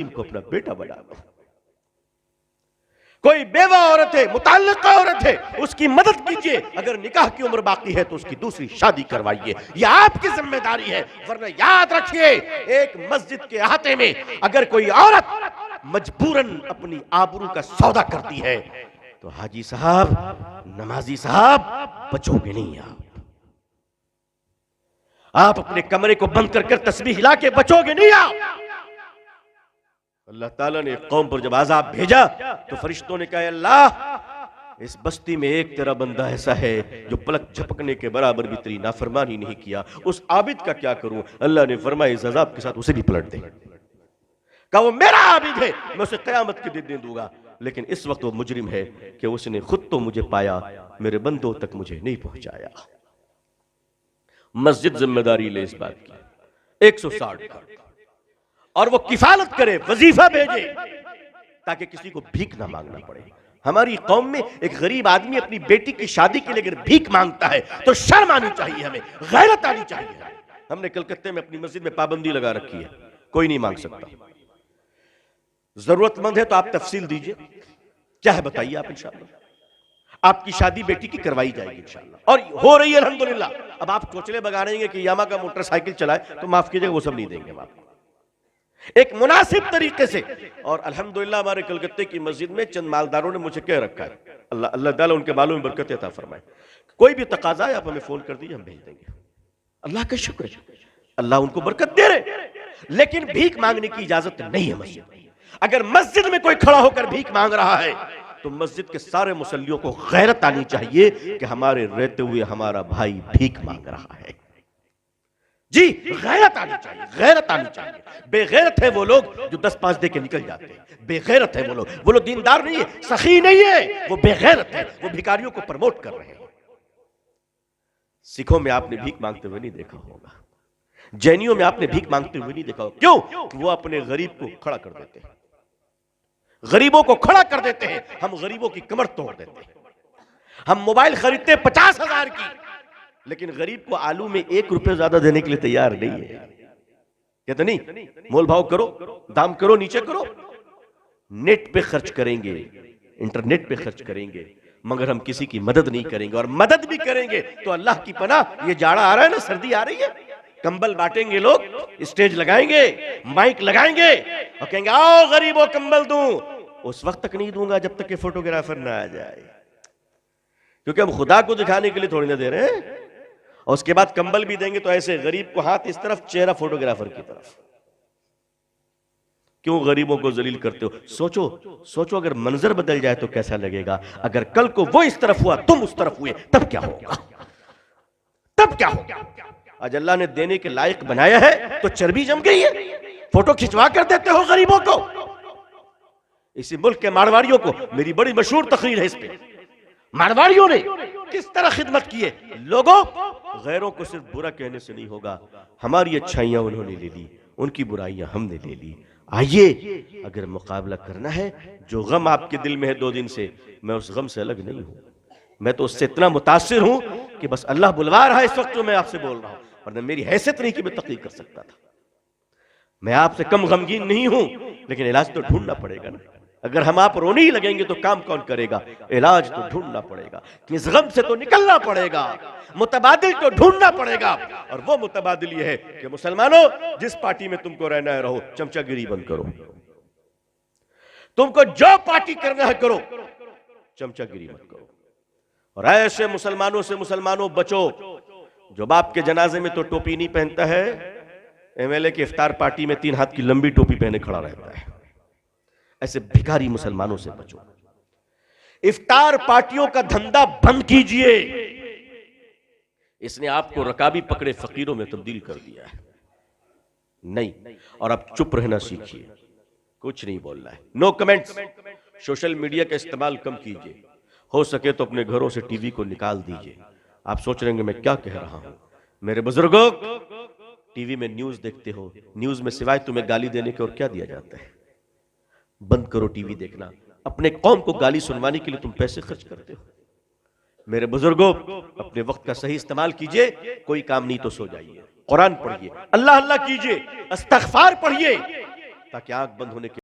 को अपना बेटा बना लो। कोई बेवा औरत है, मुताल्लिका औरत है, उसकी मदद कीजिए। अगर निकाह की उम्र बाकी है तो उसकी दूसरी शादी करवाइए। यह आपकी जिम्मेदारी है। वरना याद रखिए, एक मस्जिद के अहाते में अगर कोई औरत मजबूरन अपनी आबरू का सौदा करती है तो हाजी साहब, नमाजी साहब, बचोगे नहीं आप अपने कमरे को बंद कर तस्बीह हिला के बचोगे नहीं आप। अल्लाह ताला ने कौम पर जब आजाब भेजा तो फरिश्तों ने कहा, अल्लाह इस बस्ती में एक तेरा बंदा ऐसा है जो पलक झपकने के बराबर भी तेरी नाफरमानी नहीं किया, उस आबिद का क्या करूं। अल्लाह ने फरमाया, इस अजाब के साथ उसे भी पलट दे। कहा वो मेरा आबिद है, मैं उसे कयामत के दिन दे दूंगा। लेकिन इस वक्त वो मुजरिम है कि उसने खुद तो मुझे पाया, मेरे बंदों तक मुझे नहीं पहुंचाया। मस्जिद जिम्मेदारी ले इस बात की 160 का, और वो किफालत करे, वजीफा भेजे, ताकि किसी को भीख ना मांगना पड़े। हमारी कौम में एक गरीब आदमी अपनी बेटी की शादी के लिए अगर भीख मांगता है तो शर्म आनी चाहिए, हमें गैरत आनी चाहिए। हमने कलकत्ते में अपनी मस्जिद में पाबंदी लगा रखी है, कोई नहीं मांग सकता। जरूरतमंद है तो आप तफसील दीजिए, क्या है बताइए आप, इंशाअल्लाह आपकी शादी बेटी की करवाई जाएगी इंशाअल्लाह, और हो रही है अल्हम्दुलिल्लाह। अब आप चोचले बगाड़ेंगे कि यामा का मोटरसाइकिल चलाए तो माफ कीजिएगा, वो सब नहीं देंगे हम आपको, एक मुनासिब तरीके से। और अल्हम्दुलिल्लाह हमारे कलकत्ते की मस्जिद में चंद मालदारों ने मुझे कह रखा है, अल्लाह अल्लाह ताला उनके मालों में बरकत अता फरमाए, कोई भी तकाजा है आप हमें फोन कर दीजिए, हम भेज देंगे। अल्लाह का शुक्र है, अल्लाह उनको बरकत दे रहे। लेकिन भीख मांगने की इजाजत नहीं है मस्जिद में। अगर मस्जिद में कोई खड़ा होकर भीख मांग रहा है तो मस्जिद के सारे मुसल्लियों को गैरत आनी चाहिए कि हमारे रहते हुए हमारा भाई भीख मांग रहा है। जी, गैरत आनी चाहिए, गैरत आनी चाहिए। बेगैरत है वो लोग जो 10-5 दे के निकल जाते हैं, बेगैरत है वो लोग दीनदार नहीं है, सखी नहीं है, वो बेगैरत है, वो भिखारियों को प्रमोट कर रहे हैं। सिखों में आपने भीख मांगते हुए नहीं देखा होगा, जैनियों में आपने भीख मांगते हुए नहीं देखा होगा। क्यों? वो अपने गरीब को खड़ा कर देते हैं, गरीबों को खड़ा कर देते हैं। हम गरीबों की कमर तोड़ देते हैं। हम मोबाइल खरीदते 50,000 की, लेकिन गरीब को आलू में 1 रुपये ज्यादा देने के लिए तैयार नहीं है। कहते नहीं, मोल भाव करो, दाम करो, नीचे करो। नेट पे खर्च करेंगे, इंटरनेट पे खर्च करेंगे, मगर हम किसी की मदद नहीं करेंगे। और मदद भी करेंगे तो अल्लाह की पनाह, ये जाड़ा आ रहा है ना, सर्दी आ रही है, कंबल बांटेंगे लोग, स्टेज लगाएंगे, माइक लगाएंगे और कहेंगे आओ गरीबों कंबल दूं। उस वक्त तक नहीं दूंगा जब तक कि फोटोग्राफर ना आ जाए, क्योंकि हम खुदा को दिखाने के लिए थोड़ी ना दे रहे हैं। और उसके बाद कंबल भी देंगे तो ऐसे गरीब को हाथ इस तरफ, चेहरा फोटोग्राफर की तरफ। क्यों गरीबों को जलील करते हो? सोचो अगर मंजर बदल जाए तो कैसा लगेगा। अगर कल को वो इस तरफ हुआ, तुम उस तरफ हुए, तब क्या होगा? तब क्या होगा? आज अल्लाह ने देने के लायक बनाया है तो चर्बी जम गई है, फोटो खिंचवा कर देते हो गरीबों को। इसी मुल्क के मारवाड़ियों को, मेरी बड़ी मशहूर तकरीर है इस पे, मारवाड़ियों ने किस तरह खिदमत की है। लोगों, गैरों को सिर्फ बुरा कहने से नहीं होगा, हमारी अच्छाइयां उन्होंने ले ली, उनकी बुराइयां हमने ले ली। आइए, अगर मुकाबला करना है, जो गम आपके दिल में है 2 दिन से, मैं उस गम से अलग नहीं हूं। मैं तो उससे इतना मुतासिर हूं कि बस अल्लाह बुलवा रहा है इस वक्त जो मैं आपसे बोल रहा हूं, और मेरी हैसियत नहीं कि मैं तकलीफ कर सकता था। मैं आपसे कम गमगीन नहीं हूं, लेकिन इलाज तो ढूंढना पड़ेगा ना। अगर हम आप रोने ही लगेंगे तो काम कौन करेगा? इलाज तो ढूंढना पड़ेगा, इस गम से तो निकलना पड़ेगा, मुतबादिल तो ढूंढना पड़ेगा। और वो मुतबादिल ये है कि मुसलमानों, जिस पार्टी में तुमको रहना है रहो, चमचागिरी बंद करो। तुमको जो पार्टी करना है करो, चमचागिरी मत करो। और ऐसे मुसलमानों से मुसलमानों बचो जो बाप के जनाजे में तो टोपी नहीं पहनता है, एमएलए की इफ्तार पार्टी में 3 हाथ की लंबी टोपी पहने खड़ा रहता है। ऐसे भिखारी मुसलमानों से बचो। इफ्तार पार्टियों का धंधा बंद कीजिए, इसने आपको रकाबी पकड़े फकीरों में तब्दील कर दिया है। नहीं, और आप चुप रहना सीखिए, कुछ नहीं बोलना है, नो कमेंट्स। सोशल मीडिया का इस्तेमाल कम कीजिए, हो सके तो अपने घरों से टीवी को निकाल दीजिए। आप सोच रहे हैं मैं क्या कह रहा हूं। मेरे बुजुर्गों, टीवी में न्यूज देखते हो, न्यूज में सिवाय तुम्हें गाली देने के और क्या दिया जाता है? बंद करो टीवी देखना। अपने कौम को गाली सुनवाने के लिए तुम पैसे खर्च करते हो। मेरे बुजुर्गों, अपने वक्त का सही इस्तेमाल कीजिए, कोई काम नहीं तो सो जाइए, कुरान पढ़िए, अल्लाह अल्लाह कीजिए, इस्तग़फ़ार पढ़िए, ताकि आंख बंद होने के